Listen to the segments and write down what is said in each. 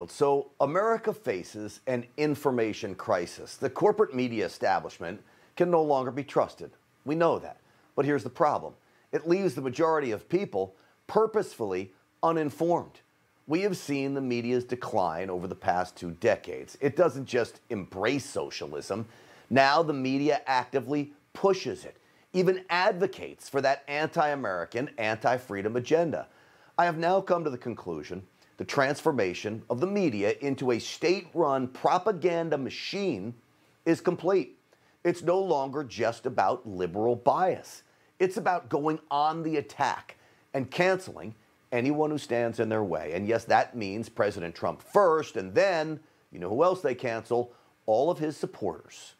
So America faces an information crisis. The corporate media establishment can no longer be trusted. We know that. But here's the problem. It leaves the majority of people purposefully uninformed. We have seen the media's decline over the past 2 decades. It doesn't just embrace socialism. Now the media actively pushes it, even advocates for that anti-American, anti-freedom agenda. I have now come to the conclusion the transformation of the media into a state-run propaganda machine is complete. It's no longer just about liberal bias. It's about going on the attack and canceling anyone who stands in their way. And yes, that means President Trump first, and then, you know who else they cancel? All of his supporters.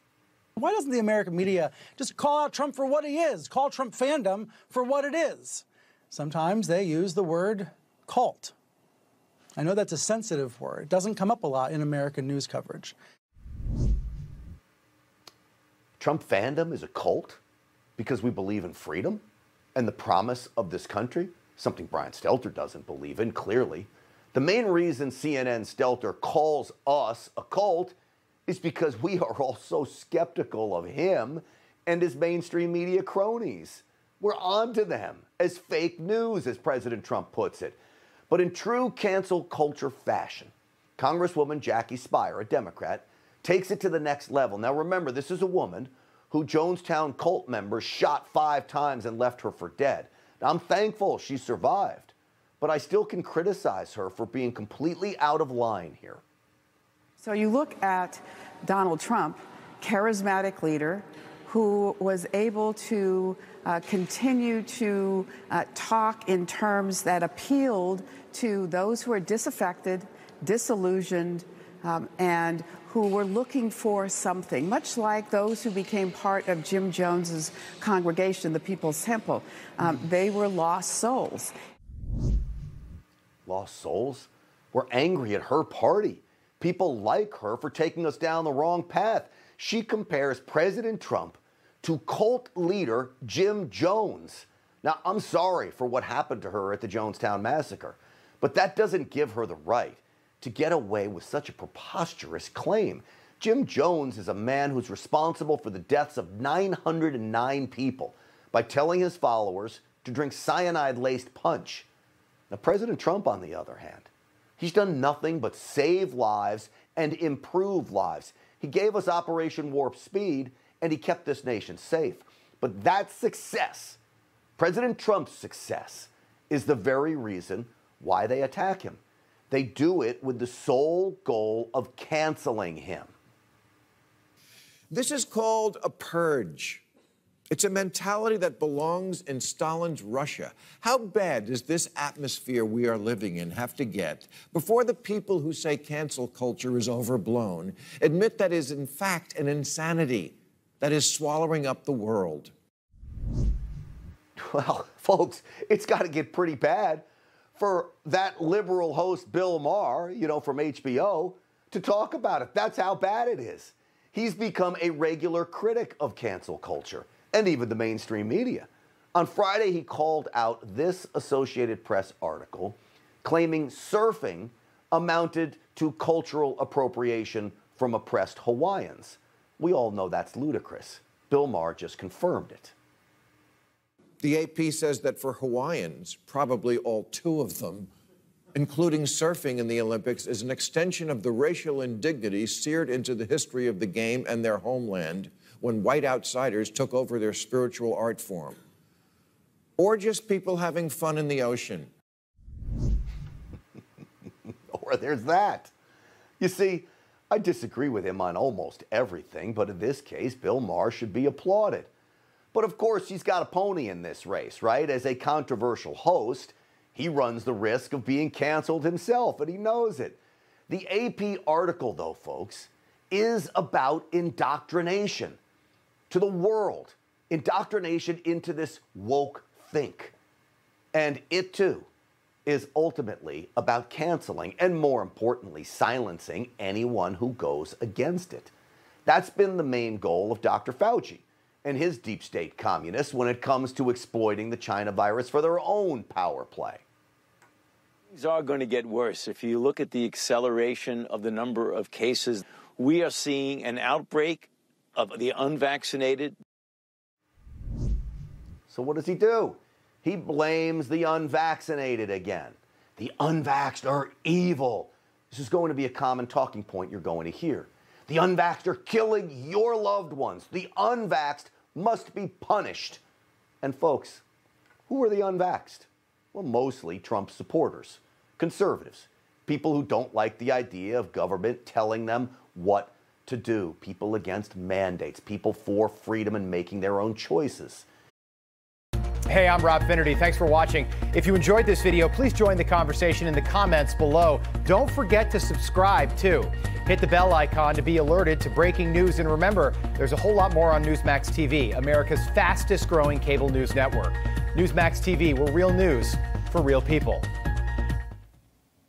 Why doesn't the American media just call out Trump for what he is, call Trump fandom for what it is? Sometimes they use the word cult. I know that's a sensitive word. It doesn't come up a lot in American news coverage. Trump fandom is a cult because we believe in freedom and the promise of this country, something Brian Stelter doesn't believe in, clearly. The main reason CNN Stelter calls us a cult is because we are all so skeptical of him and his mainstream media cronies. We're onto them as fake news, as President Trump puts it. But in true cancel culture fashion, Congresswoman Jackie Speier, a Democrat, takes it to the next level. Now remember, this is a woman who Jonestown cult members shot 5 times and left her for dead. Now, I'm thankful she survived, but I still can criticize her for being completely out of line here. So you look at Donald Trump, charismatic leader, who was able to continue to talk in terms that appealed to those who are disaffected, disillusioned, and who were looking for something, much like those who became part of Jim Jones's congregation, the People's Temple. They were lost souls. Lost souls? We're angry at her party. People like her for taking us down the wrong path. She compares President Trump to cult leader Jim Jones. Now, I'm sorry for what happened to her at the Jonestown massacre, but that doesn't give her the right to get away with such a preposterous claim. Jim Jones is a man who's responsible for the deaths of 909 people by telling his followers to drink cyanide-laced punch. Now, President Trump, on the other hand, he's done nothing but save lives and improve lives. He gave us Operation Warp Speed, and he kept this nation safe. But that success, President Trump's success, is the very reason why they attack him. They do it with the sole goal of canceling him. This is called a purge. It's a mentality that belongs in Stalin's Russia. How bad does this atmosphere we are living in have to get before the people who say cancel culture is overblown admit that is in fact an insanity that is swallowing up the world? Well, folks, it's got to get pretty bad for that liberal host Bill Maher, from HBO, to talk about it. That's how bad it is. He's become a regular critic of cancel culture and even the mainstream media. On Friday, he called out this Associated Press article claiming surfing amounted to cultural appropriation from oppressed Hawaiians. We all know that's ludicrous. Bill Maher just confirmed it. The AP says that for Hawaiians, probably all 2 of them, including surfing in the Olympics, is an extension of the racial indignity seared into the history of the game and their homeland when white outsiders took over their spiritual art form. Or just people having fun in the ocean. Or there's that. You see, I disagree with him on almost everything, but in this case, Bill Maher should be applauded. But of course, he's got a pony in this race, right? As a controversial host, he runs the risk of being canceled himself, and he knows it. The AP article, though, folks, is about indoctrination to the world, indoctrination into this woke think. And it, too, is ultimately about canceling and, more importantly, silencing anyone who goes against it. That's been the main goal of Dr. Fauci and his deep state communists when it comes to exploiting the China virus for their own power play. Things are going to get worse. If you look at the acceleration of the number of cases, we are seeing an outbreak of the unvaccinated. So what does he do? He blames the unvaccinated again. The unvaxxed are evil. This is going to be a common talking point you're going to hear. The unvaxxed are killing your loved ones. The unvaxxed must be punished. And folks, who are the unvaxxed? Well, mostly Trump supporters, conservatives, people who don't like the idea of government telling them what to do, people against mandates, people for freedom and making their own choices. Hey, I'm Rob Finnerty. Thanks for watching. If you enjoyed this video, please join the conversation in the comments below. Don't forget to subscribe, too. Hit the bell icon to be alerted to breaking news. And remember, there's a whole lot more on Newsmax TV, America's fastest growing cable news network. Newsmax TV, we're real news for real people.